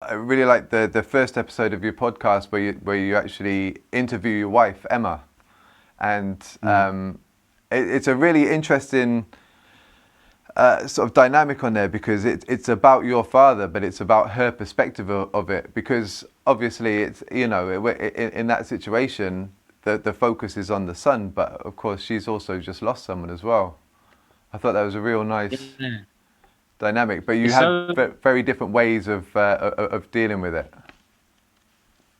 I really like the first episode of your podcast where you actually interview your wife Emma, and it's a really interesting sort of dynamic on there because it's about your father, but it's about her perspective of it. Because obviously, it's in that situation, the focus is on the son, but of course she's also just lost someone as well. I thought that was a real nice Yeah. dynamic, but you It's had so, very different ways of dealing with it.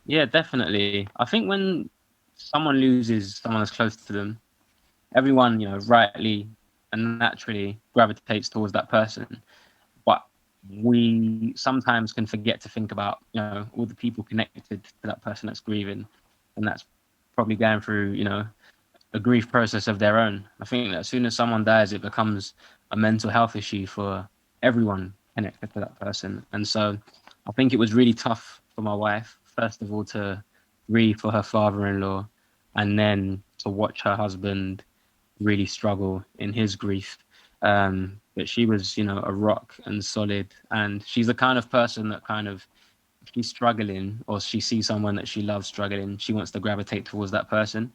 yeah, definitely. I think when someone loses someone that's close to them, everyone, rightly and naturally gravitates towards that person. But we sometimes can forget to think about, all the people connected to that person that's grieving, and that's probably going through, a grief process of their own. I think that as soon as someone dies, it becomes a mental health issue for everyone connected to that person. And so I think it was really tough for my wife, first of all, to grieve for her father-in-law, and then to watch her husband really struggle in his grief. But she was, a rock and solid. And she's the kind of person that kind of, if she's struggling or she sees someone that she loves struggling, she wants to gravitate towards that person.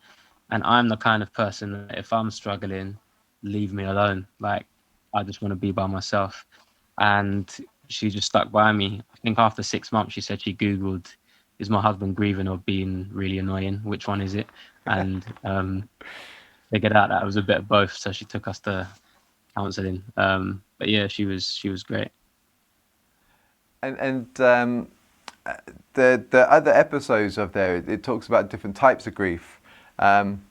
And I'm the kind of person that if I'm struggling, leave me alone. Like, I just want to be by myself. And she just stuck by me. I think after 6 months, she said she Googled, is my husband grieving or being really annoying? Which one is it? And figured out that it was a bit of both. So she took us to counseling. But yeah, she was great. And the other episodes of there, it talks about different types of grief. Um,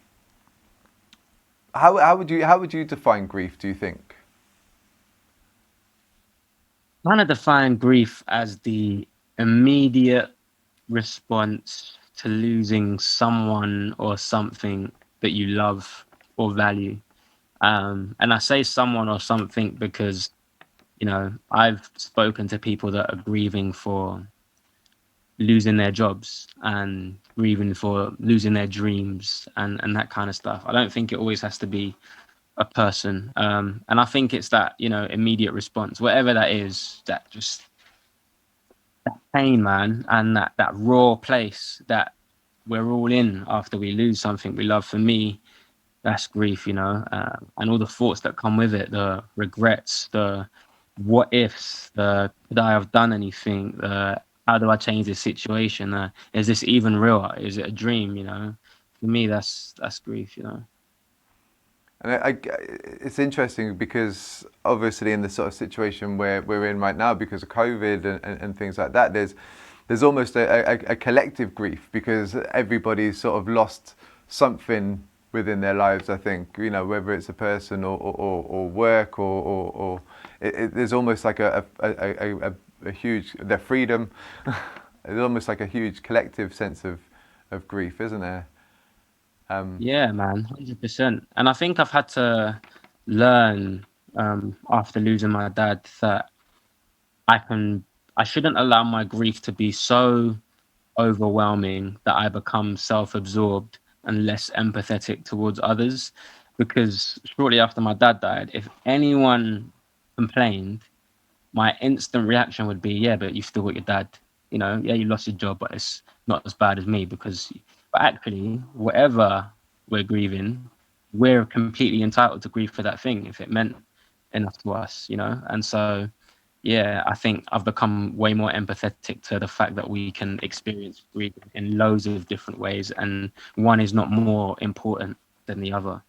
how would you define grief? Do you think? Kind of define grief as the immediate response to losing someone or something that you love or value. And I say someone or something because, I've spoken to people that are grieving for losing their jobs and grieving for losing their dreams and that kind of stuff. I don't think it always has to be a person. And I think it's that, immediate response, whatever that is, that just pain, man, and that raw place that we're all in after we lose something we love. For me, that's grief, and all the thoughts that come with it, the regrets, the what ifs, the could I have done anything, the how do I change this situation, is this even real, is it a dream, for me that's grief. And it's interesting because obviously in the sort of situation where we're in right now because of COVID and things like that, there's almost a collective grief because everybody's sort of lost something within their lives. I think whether it's a person or work there's almost like a huge their freedom. There's almost like a huge collective sense of grief, isn't there? Um, Yeah, man, 100%. And I think I've had to learn, after losing my dad, that I can I shouldn't allow my grief to be so overwhelming that I become self-absorbed and less empathetic towards others. Because shortly after my dad died, if anyone complained, my instant reaction would be, yeah, but you've still got your dad. Yeah, you lost your job, but it's not as bad as me because, but actually, whatever we're grieving, we're completely entitled to grieve for that thing if it meant enough to us. And so, yeah, I think I've become way more empathetic to the fact that we can experience grief in loads of different ways, and one is not more important than the other.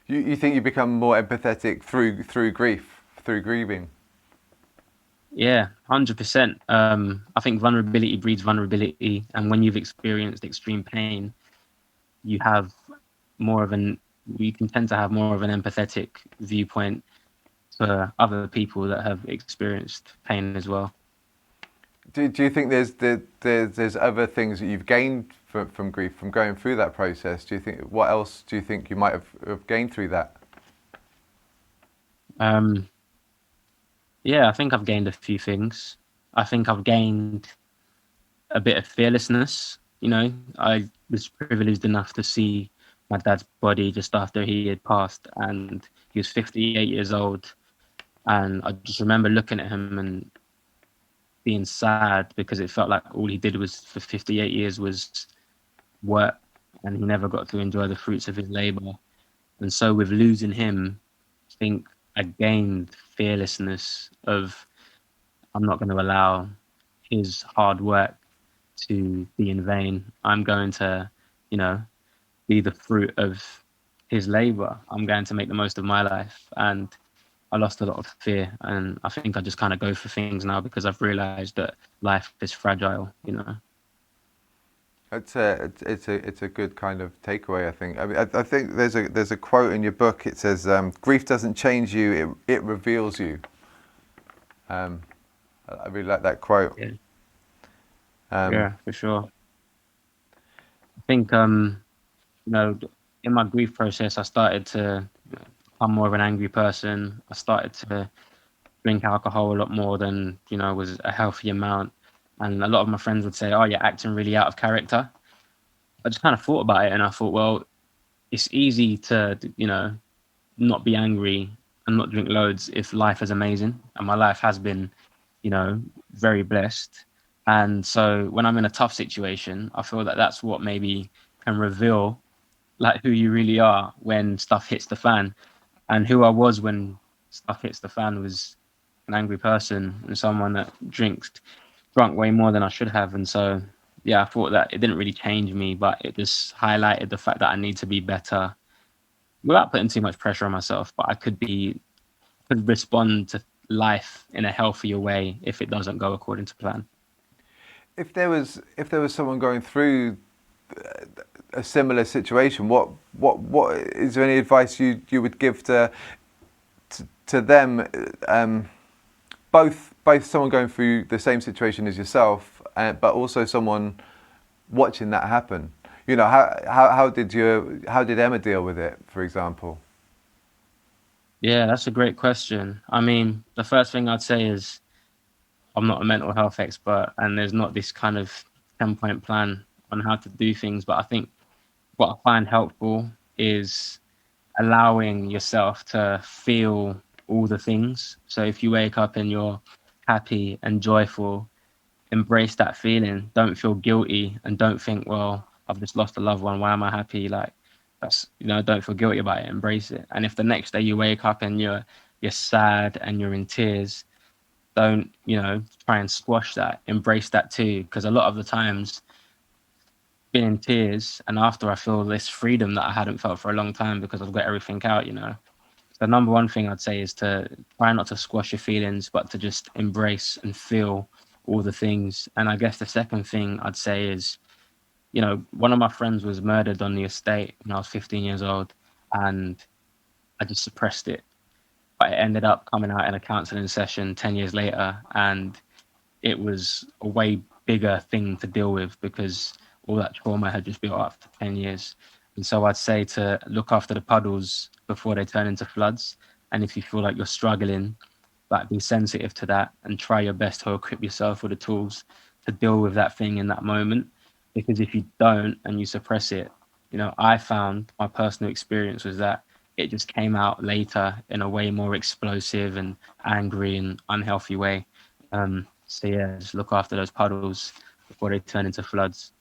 you think you become more empathetic through grief, through grieving? Yeah, 100%. I think vulnerability breeds vulnerability, and when you've experienced extreme pain, you have more of an we can tend to have more of an empathetic viewpoint to other people that have experienced pain as well. Do you think there's other things that you've gained from grief from going through that process? Do you think what else do you think you might have gained through that? Um, yeah, I think I've gained a few things. I think I've gained a bit of fearlessness. I was privileged enough to see my dad's body just after he had passed, and he was 58 years old. And I just remember looking at him and being sad because it felt like all he did was for 58 years was work, and he never got to enjoy the fruits of his labor. And so with losing him, I think I gained fearlessness of, I'm not going to allow his hard work to be in vain. I'm going to, you know, be the fruit of his labor. I'm going to make the most of my life. And I lost a lot of fear. And I think I just kind of go for things now because I've realized that life is fragile, you know. It's a good kind of takeaway, I think. I mean, I think there's a quote in your book. It says, "Grief doesn't change you; it reveals you." I really like that quote. Yeah, Um, yeah, for sure. I think, you know, in my grief process, I started to become more of an angry person. I started to drink alcohol a lot more than, you know, was a healthy amount. And a lot of my friends would say, "Oh, you're acting really out of character." I just kind of thought about it, and I thought, well, it's easy to, you know, not be angry and not drink loads if life is amazing. And my life has been, you know, very blessed. And so when I'm in a tough situation, I feel that that's what maybe can reveal like who you really are when stuff hits the fan. And who I was when stuff hits the fan was an angry person and someone that drunk way more than I should have. And so, yeah, I thought that it didn't really change me, but it just highlighted the fact that I need to be better without putting too much pressure on myself. But could respond to life in a healthier way if it doesn't go according to plan. if there was someone going through a similar situation, what is there any advice you would give to them? Both someone going through the same situation as yourself, but also someone watching that happen. You know, how did Emma deal with it, for example? Yeah, that's a great question. I mean, the first thing I'd say is I'm not a mental health expert, and there's not this kind of 10-point plan on how to do things. But I think what I find helpful is allowing yourself to feel all the things. So if you wake up and you're happy and joyful, embrace that feeling. Don't feel guilty and don't think, well, I've just lost a loved one. Why am I happy? Like that's, you know, don't feel guilty about it. Embrace it. And if the next day you wake up and you're sad and you're in tears, don't, you know, try and squash that. Embrace that too. Because a lot of the times being in tears and after I feel this freedom that I hadn't felt for a long time because I've got everything out, you know. The number one thing I'd say is to try not to squash your feelings, but to just embrace and feel all the things. And I guess the second thing I'd say is, you know, one of my friends was murdered on the estate when I was 15 years old, and I just suppressed it. But it ended up coming out in a counseling session 10 years later, and it was a way bigger thing to deal with because all that trauma had just built up for 10 years. And so I'd say to look after the puddles before they turn into floods. And if you feel like you're struggling, like be sensitive to that and try your best to equip yourself with the tools to deal with that thing in that moment. Because if you don't and you suppress it, you know, I found my personal experience was that it just came out later in a way more explosive and angry and unhealthy way. So yeah, just look after those puddles before they turn into floods.